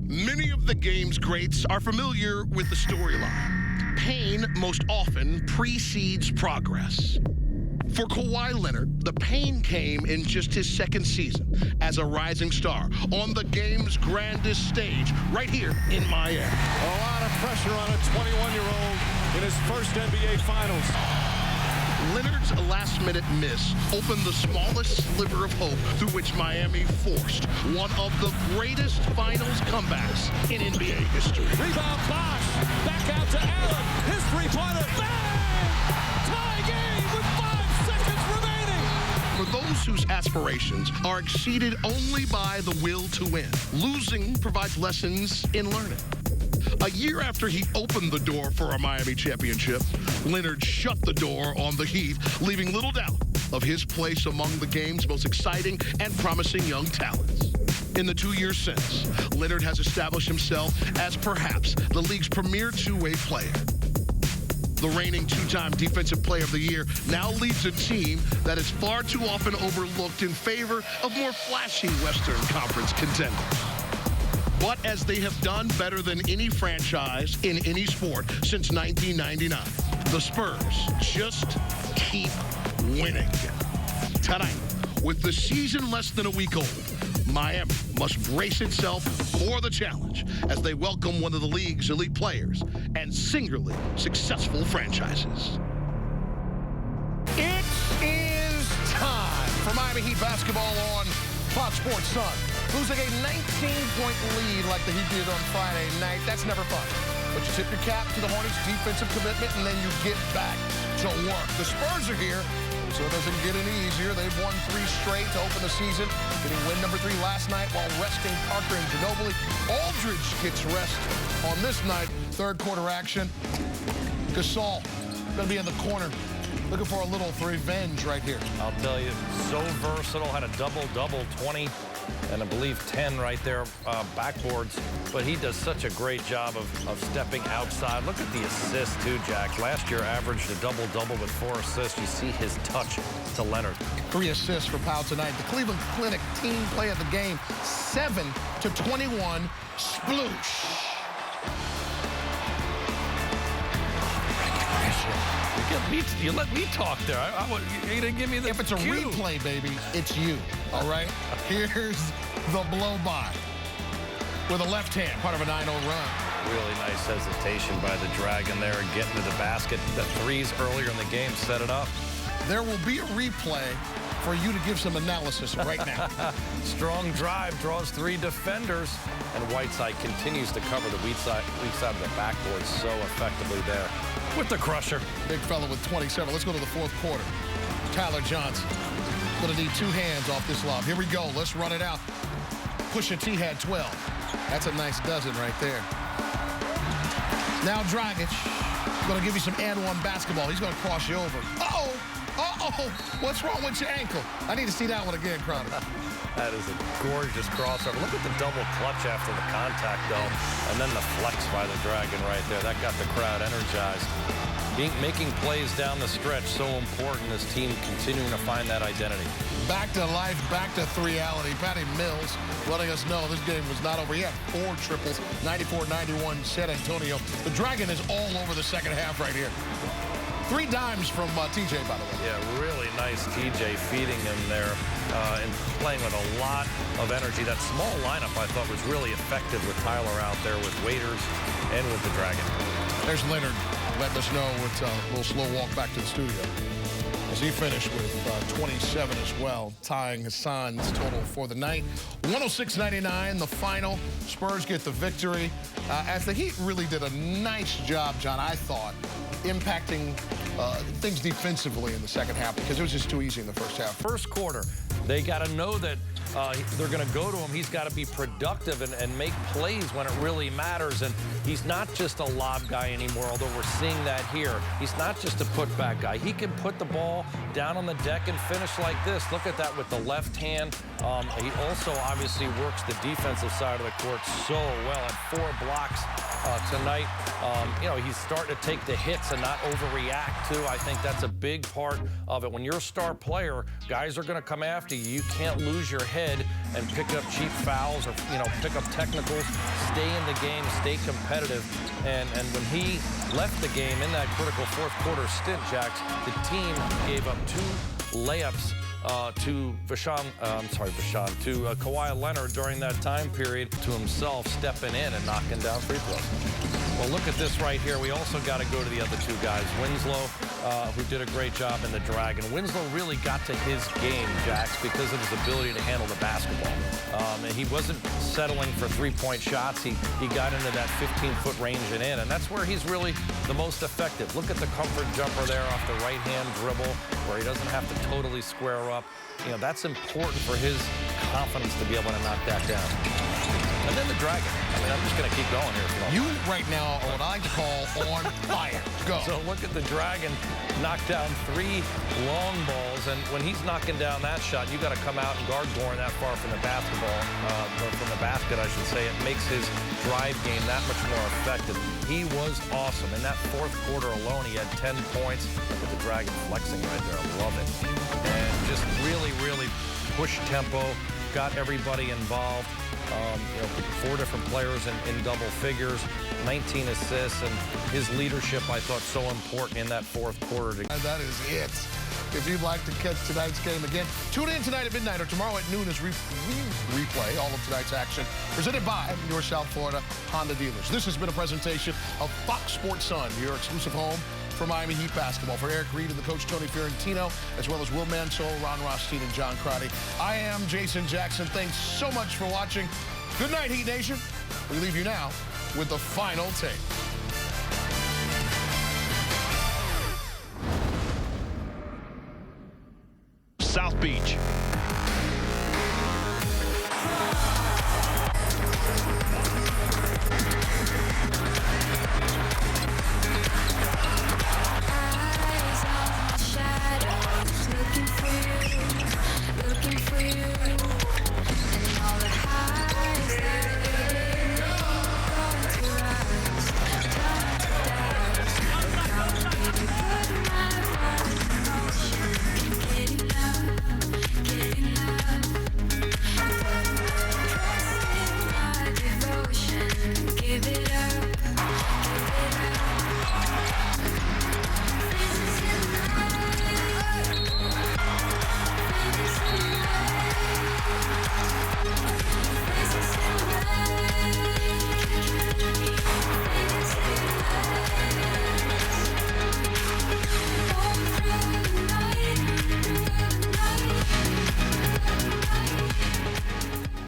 Many of the game's greats are familiar with the storyline. Pain most often precedes progress. For Kawhi Leonard, the pain came in just his second season as a rising star on the game's grandest stage right here in Miami. A lot of pressure on a 21-year-old in his first NBA Finals. Leonard's last-minute miss opened the smallest sliver of hope through which Miami forced one of the greatest finals comebacks in NBA history. Rebound Bosh, back out to Allen, his three-pointer, bang! Tie game with 5 seconds remaining! For those whose aspirations are exceeded only by the will to win, losing provides lessons in learning. A year after he opened the door for a Miami championship, Leonard shut the door on the Heat, leaving little doubt of his place among the game's most exciting and promising young talents. In the 2 years since, Leonard has established himself as perhaps the league's premier two-way player. The reigning two-time Defensive Player of the Year now leads a team that is far too often overlooked in favor of more flashy Western Conference contenders. But as they have done better than any franchise in any sport since 1999, the Spurs just keep winning. Tonight, with the season less than a week old, Miami must brace itself for the challenge as they welcome one of the league's elite players and singularly successful franchises. It is time for Miami Heat basketball on Fox Sports Sun. Losing a 19-point lead like the Heat did on Friday night, that's never fun. But you tip your cap to the Hornets' defensive commitment, and then you get back to work. The Spurs are here, so it doesn't get any easier. They've won 3 straight to open the season, getting win number 3 last night while resting Parker and Ginobili. Aldridge gets rest on this night. Third quarter action. Gasol going to be in the corner, looking for a little revenge right here. I'll tell you, so versatile, had a double-double, 20 and I believe 10 right there, backboards. But he does such a great job of stepping outside. Look at the assist, too, Jack. Last year averaged a double-double with 4 assists. You see his touch to Leonard. 3 assists for Powell tonight. The Cleveland Clinic team play of the game, 7-21, sploosh. You let me talk there. You didn't give me the If it's a cue. replay, baby, it's you, all right? Here's the blow-by with a left hand, part of a 9-0 run. Really nice hesitation by the Dragon there, getting to the basket. The threes earlier in the game set it up. There will be a replay for you to give some analysis right now. Strong drive, draws 3 defenders, and Whiteside continues to cover the weak side of the backboard so effectively there with the crusher. Big fella with 27. Let's go to the fourth quarter. Tyler Johnson. Going to need 2 hands off this lob. Here we go. Let's run it out. Pusha T had 12. That's a nice dozen right there. Now Dragic. Going to give you some and-one basketball. He's going to cross you over. Uh-oh. Uh-oh. What's wrong with your ankle? I need to see that one again, Crowder. That is a gorgeous crossover. Look at the double clutch after the contact, though. And then the flex by the Dragon right there. That got the crowd energized. Making plays down the stretch, so important. This team continuing to find that identity. Back to life, back to reality. Patty Mills letting us know this game was not over. He had 4 triples, 94-91 San Antonio. The Dragon is all over the second half right here. 3 dimes from TJ, by the way. Yeah, really nice TJ feeding him there and playing with a lot of energy. That small lineup, I thought, was really effective with Tyler out there, with Waiters and with the Dragon. There's Leonard letting us know it's a little slow walk back to the studio, as he finished with 27 as well, tying Hassan's total for the night. 106-99, the final. Spurs get the victory. As the Heat really did a nice job, John, I thought, impacting things defensively in the second half because it was just too easy in the first half. First quarter, they got to know that they're going to go to him. He's got to be productive and make plays when it really matters. And he's not just a lob guy anymore, although we're seeing that here. He's not just a putback guy. He can put the ball down on the deck and finish like this. Look at that with the left hand. He also obviously works the defensive side of the court so well. At 4 blocks tonight. You know, he's starting to take the hits and not overreact too. I think that's a big part of it. When you're a star player, guys are going to come after you. You can't lose your head. ahead and pick up cheap fouls or, pick up technicals, stay in the game, stay competitive. And when he left the game in that critical fourth quarter stint, Jax, the team gave up 2 layups to Kawhi Leonard during that time period, to himself stepping in and knocking down free throws. Well, look at this right here. We also got to go to the other 2 guys. Winslow, who did a great job in the Dragon. Winslow really got to his game, Jax, because of his ability to handle the basketball. And he wasn't settling for 3-point shots. He got into that 15-foot range and in, and that's where he's really the most effective. Look at the comfort jumper there off the right-hand dribble, where he doesn't have to totally square up. That's important for his confidence to be able to knock that down. And then the Dragon. I'm just going to keep going here. You right now are what I call on fire. Go. So look at the Dragon knock down 3 long balls, and when he's knocking down that shot, you got to come out and guard Goran that far from the basketball, from the basket, I should say. It makes his drive game that much more effective. He was awesome. In that fourth quarter alone, he had 10 points. Look at the Dragon flexing right there. I love it. And just really, really push tempo, got everybody involved. 4 different players in double figures, 19 assists, and his leadership, I thought, so important in that fourth quarter. And that is it. If you'd like to catch tonight's game again, tune in tonight at midnight or tomorrow at noon as we replay all of tonight's action, presented by your South Florida Honda dealers. This has been a presentation of Fox Sports Sun, your exclusive home for Miami Heat basketball. For Eric Reed and the coach Tony Fiorentino, as well as Will Mansell, Ron Rothstein, and John Crotty, I am Jason Jackson. Thanks so much for watching. Good night, Heat Nation. We leave you now with the final take. South Beach.